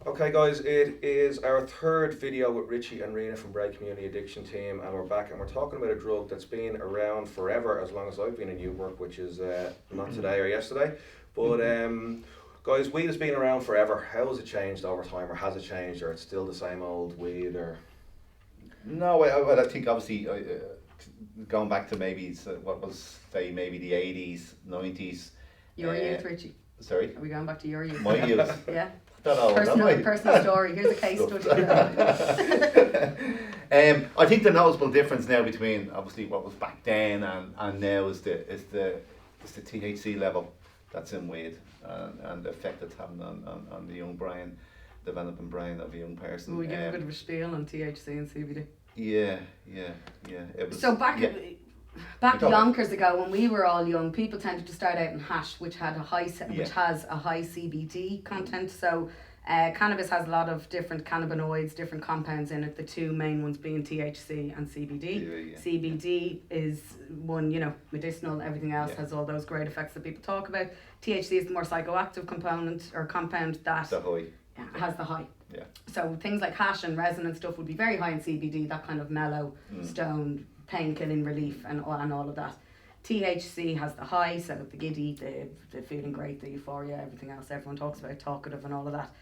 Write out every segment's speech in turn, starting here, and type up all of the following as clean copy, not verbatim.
Okay guys, it is our third video with Richie and Rena from Bray Community Addiction Team, and we're back and we're talking about a drug that's been around forever, as long as I've been in Newburgh, which is not today or yesterday. But guys, weed has been around forever. How has it changed over time, or has it changed, or it's still the same old weed? Or No, I think obviously going back to maybe what was say maybe the 80s, 90s. Your youth, Richie. Sorry? Are we going back to your youth? My youth. Yeah. Don't know, Personal story. Here's a case study. I think the noticeable difference now between obviously what was back then and now is the THC level that's in weed and the effect it's having on the young brain, developing brain of a young person. Will we give a bit of a spiel on THC and CBD? Yeah. It was, so back yeah. yonkers ago, when we were all young, people tended to start out in hash, which has a high CBD content. So cannabis has a lot of different cannabinoids, different compounds in it. The two main ones being THC and CBD. Yeah. CBD is one, medicinal. Everything else has all those great effects that people talk about. THC is the more psychoactive component or compound that has the high. Yeah. So things like hash and resin and stuff would be very high in CBD, that kind of mellow, stone, pain-killing relief and all of that. THC has the high, so the giddy, the feeling great, the euphoria, everything else everyone talks about, talkative and all of that.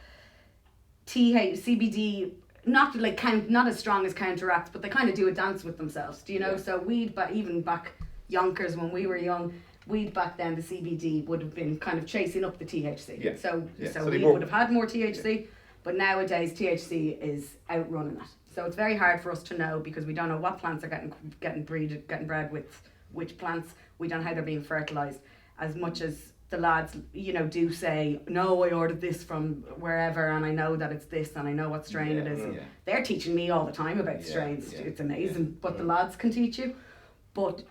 CBD, not as strong as counteracts, but they kind of do a dance with themselves, do you know? Yeah. So weed, but even back yonkers when we were young, weed back then, the CBD would have been kind of chasing up the THC. Yeah. So we would have had more THC, but nowadays THC is outrunning that. So it's very hard for us to know because we don't know what plants are getting bred with which plants. We don't know how they're being fertilized. As much as the lads, do say, no, I ordered this from wherever and I know that it's this and I know what strain it is. And they're teaching me all the time about strains. It's amazing what the lads can teach you. But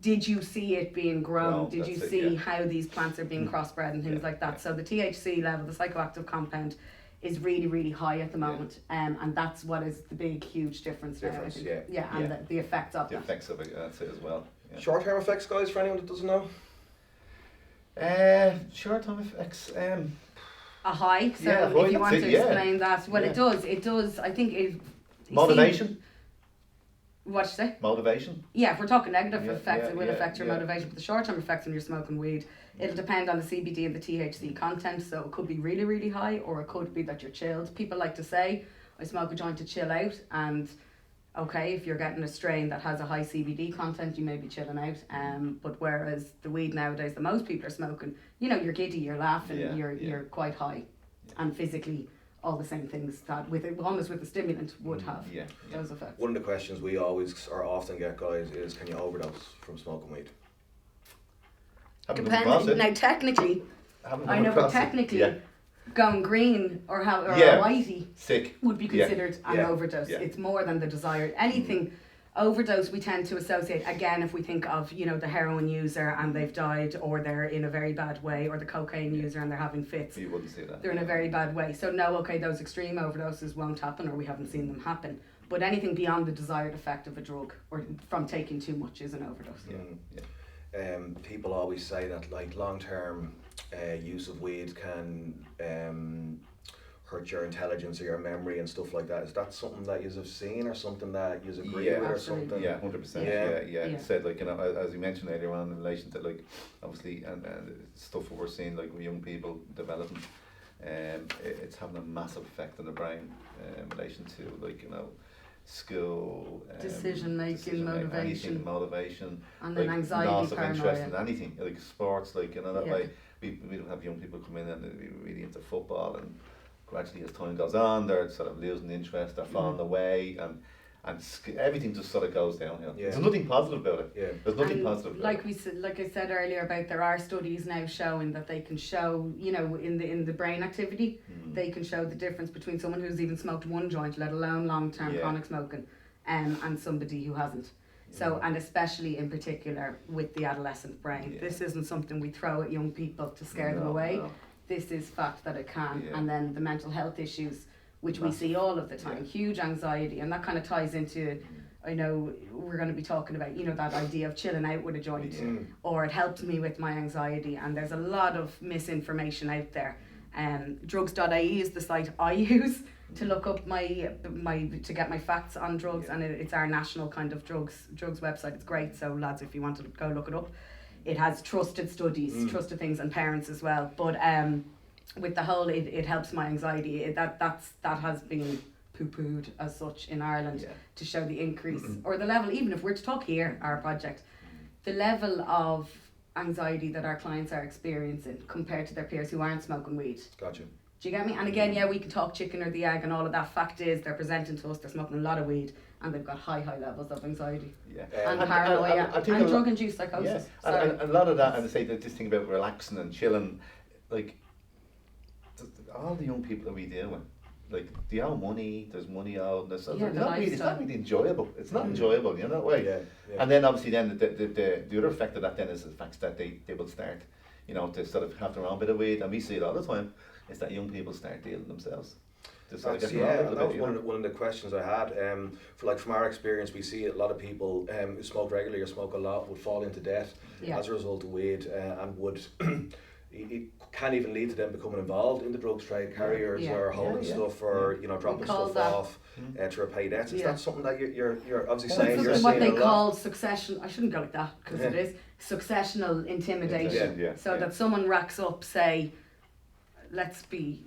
did you see it being grown? No, did you see how these plants are being crossbred and things like that? Yeah. So the THC level, the psychoactive compound, is really, really high at the moment, and that's what is the big, huge difference. And the effects of the effects of it, that's it as well. Yeah. Short-term effects, guys, for anyone that doesn't know? Short-term effects. A high. So if you want to explain that, well, it does. I think it. Motivation. What you say? Motivation. Yeah, if we're talking negative effects, it will affect your motivation. But the short-term effects when you're smoking weed, it'll depend on the CBD and the THC content. So it could be really, really high, or it could be that you're chilled. People like to say, I smoke a joint to chill out. And okay, if you're getting a strain that has a high CBD content, you may be chilling out. But whereas the weed nowadays, the most people are smoking, you're giddy, you're laughing, you're quite high, and physically all the same things that almost with the stimulant would have those effects. One of the questions we always or often get, guys, is can you overdose from smoking weed? Now technically, going green or a whitey sick would be considered an overdose. It's more than the desired. Anything overdose we tend to associate, again, if we think of, the heroin user and they've died, or they're in a very bad way, or the cocaine user and they're having fits. You wouldn't see that. They're in a very bad way. So those extreme overdoses won't happen, or we haven't seen them happen. But anything beyond the desired effect of a drug or from taking too much is an overdose. People always say that long-term use of weed can hurt your intelligence or your memory and stuff like that. Is that something that you have seen, or something that you agree with, or something? Yeah, 100%. Yeah. Said as you mentioned earlier on in relation to obviously and stuff that we're seeing with young people developing, it's having a massive effect on the brain in relation to school, decision making, motivation, and then anxiety, loss of paranoia. interest in anything sports, that way. We don't have young people come in and they're really into football, and gradually as time goes on they're sort of losing interest, they're falling away, and everything just sort of goes downhill. There's nothing positive about it. There's nothing positive about it. Like I said earlier about, there are studies now showing that they can show, in the brain activity, they can show the difference between someone who's even smoked one joint, let alone long-term chronic smoking, and somebody who hasn't. So, and especially in particular with the adolescent brain. This isn't something we throw at young people to scare them away. No. This is fact that it can. And then the mental health issues, which we see all of the time, huge anxiety, and that kind of ties into, I know we're going to be talking about, that idea of chilling out with a joint, or it helped me with my anxiety, and there's a lot of misinformation out there Drugs.ie is the site I use to look up to get my facts on drugs, and it's our national kind of drugs website. It's great, so lads, if you want to go look it up, it has trusted studies, trusted things, and parents as well. But with the whole, it helps my anxiety. That has been poo-pooed as such in Ireland to show the increase or the level. Even if we're to talk here, our project, the level of anxiety that our clients are experiencing compared to their peers who aren't smoking weed. Gotcha. Do you get me? And again, we can talk chicken or the egg and all of that. Fact is, they're presenting to us, they're smoking a lot of weed, and they've got high levels of anxiety. And paranoia, and drug-induced psychosis. And a lot of that, and they say that this thing about relaxing and chilling, like, all the young people that we deal with, like, they owe money, there's money out, and it's not really enjoyable. It's not enjoyable, you know, that way. And then obviously then the other effect of that then is the fact that they will start, you know, to sort of have their own bit of weed, and we see it all the time, is that young people start dealing themselves. That was one of the questions I had. From our experience, we see a lot of people who smoke regularly or smoke a lot would fall into debt as a result of weed, and would it can even lead to them becoming involved in the drugs trade, carriers or holding stuff or dropping stuff off to repay debts. Is that something that you're obviously saying? You're what seeing they call succession. I shouldn't go like that because it is successional intimidation. So that someone racks up, say, let's be.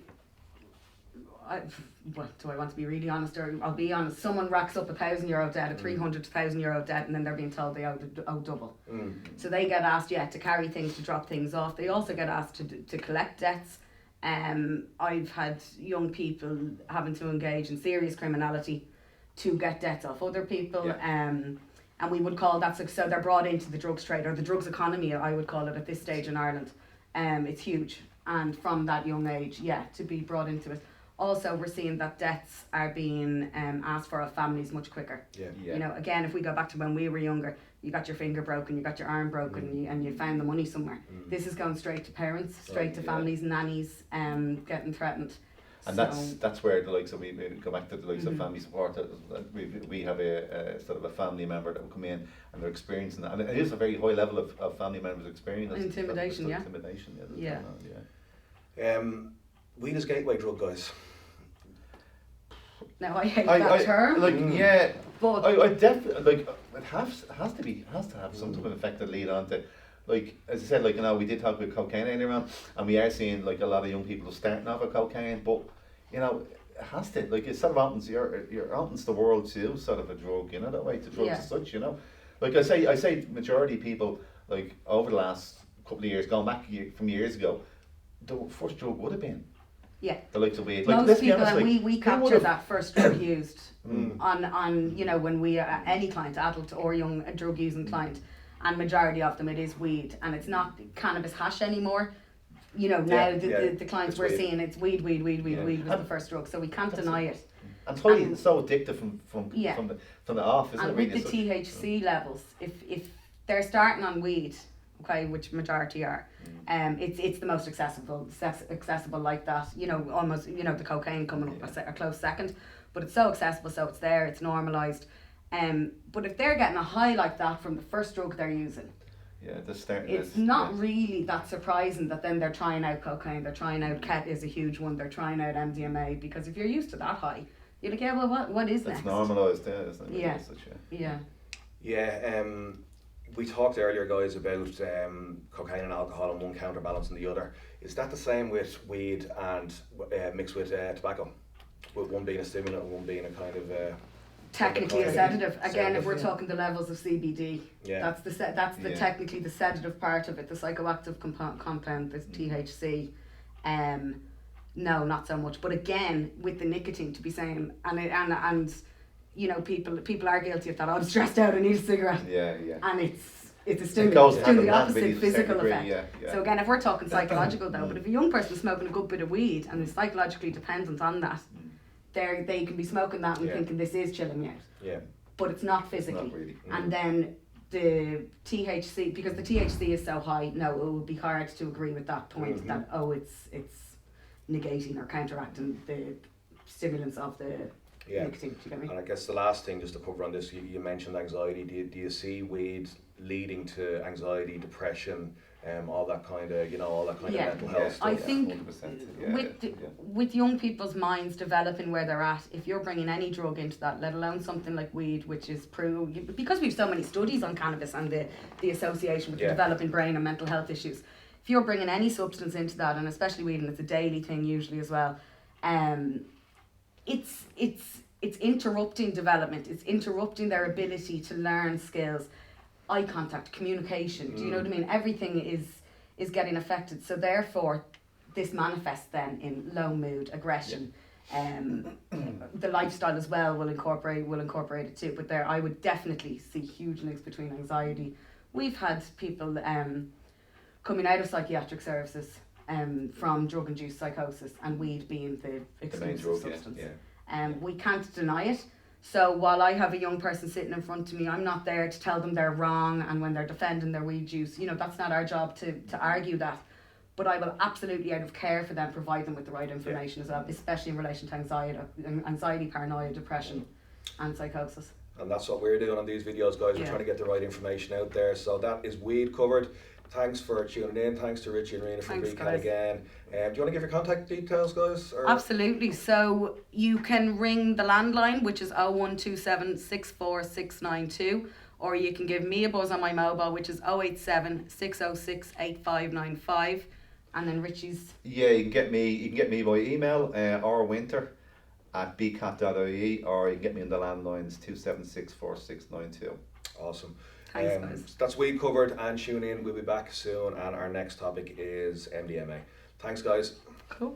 Do I want to be really honest, or I'll be honest? Someone racks up €1,000 debt, a 300 to €1,000 debt, and then they're being told they owe double. So they get asked, to carry things, to drop things off. They also get asked to collect debts. I've had young people having to engage in serious criminality to get debts off other people. And we would call that, so they're brought into the drugs trade, or the drugs economy, I would call it at this stage in Ireland. It's huge, and from that young age, to be brought into it. Also, we're seeing that debts are being asked for of families much quicker. You know, again, if we go back to when we were younger, you got your finger broken, you got your arm broken, and you found the money somewhere. This is going straight to parents, straight to families, nannies, getting threatened. And that's where the likes of we go back to the likes of family support. We have a sort of a family member that will come in and they're experiencing that, and it is a very high level of family members experiencing intimidation. Weed is gateway drug, guys. Now I hate that term. But I definitely it has to have some sort of effect to lead on to, like, as I said, like, we did talk about cocaine earlier on, and we are seeing like a lot of young people starting off with cocaine, but it has to, like, it sort of opens opens the world to sort of a drug, that way, to drugs as such, Like I say majority of people, like, over the last couple of years, going back from years ago, the first drug would have been the likes of weed. Like, most people, we capture that first drug used on when we any client, adult or young drug using client, and majority of them it is weed, and it's not cannabis hash anymore. Now the clients we're seeing, it's weed was the first drug, so we can't deny it. And it's so addictive from the off, isn't and it? Really, with the THC levels, if they're starting on weed, which majority are, it's the most accessible like that. Almost the cocaine coming up a close second, but it's so accessible, so it's there, it's normalised. But if they're getting a high like that from the first drug they're using, it's not really that surprising that then they're trying out cocaine, they're trying out Ket is a huge one, they're trying out MDMA, because if you're used to that high, you're like, what is next? It's normalised, isn't it? We talked earlier, guys, about cocaine and alcohol and one counterbalancing the other. Is that the same with weed and mixed with tobacco? With one being a stimulant and one being a kind of technically a sedative. Again, if we're talking the levels of CBD, that's the technically the sedative part of it. The psychoactive compound, the THC. No, not so much. But again, with the nicotine, to be saying and people are guilty of that. I'm stressed out, I need a cigarette. And it's a stimulant. It's doing the opposite physical effect. So again, if we're talking psychological though, but if a young person's smoking a good bit of weed and is psychologically dependent on that, they can be smoking that and thinking this is chilling me out. But it's not physically. Not really. And then the THC, because the THC is so high, no, it would be hard to agree with that point that it's negating or counteracting the stimulants of the nicotine. Do you get me? And I guess the last thing just to cover on this, you mentioned anxiety. Do you see weed leading to anxiety, depression, all that kind of, all that kind Yeah. of mental health stuff. I think 100%. with young people's minds developing where they're at, if you're bringing any drug into that, let alone something like weed, which is because we have so many studies on cannabis and the association with the developing brain and mental health issues, if you're bringing any substance into that, and especially weed, and it's a daily thing usually as well, it's interrupting development. It's interrupting their ability to learn skills, eye contact, communication. Do you know what I mean? Everything is getting affected. So therefore, this manifests then in low mood, aggression. The lifestyle as well will incorporate it too. But I would definitely see huge links between anxiety. We've had people coming out of psychiatric services from drug-induced psychosis, and weed being the exclusive substance. We can't deny it. So while I have a young person sitting in front of me, I'm not there to tell them they're wrong, and when they're defending their weed use, that's not our job to argue that. But I will absolutely, out of care for them, provide them with the right information as well, especially in relation to anxiety, paranoia, depression, and psychosis. And that's what we're doing on these videos, guys. We're trying to get the right information out there. So that is weed covered. Thanks for tuning in. Thanks to Richie and Rena from BCAT again. Do you want to give your contact details, guys? Or? Absolutely. So you can ring the landline, which is 0127 64692, or you can give me a buzz on my mobile, which is 087 606 8595. And then Richie's. Yeah, you can get me by email or winter@bcat.ie, or you can get me on the landlines 2764692. Awesome. Thanks, guys. That's weed covered, and tune in. We'll be back soon, and our next topic is MDMA. Thanks, guys. Cool.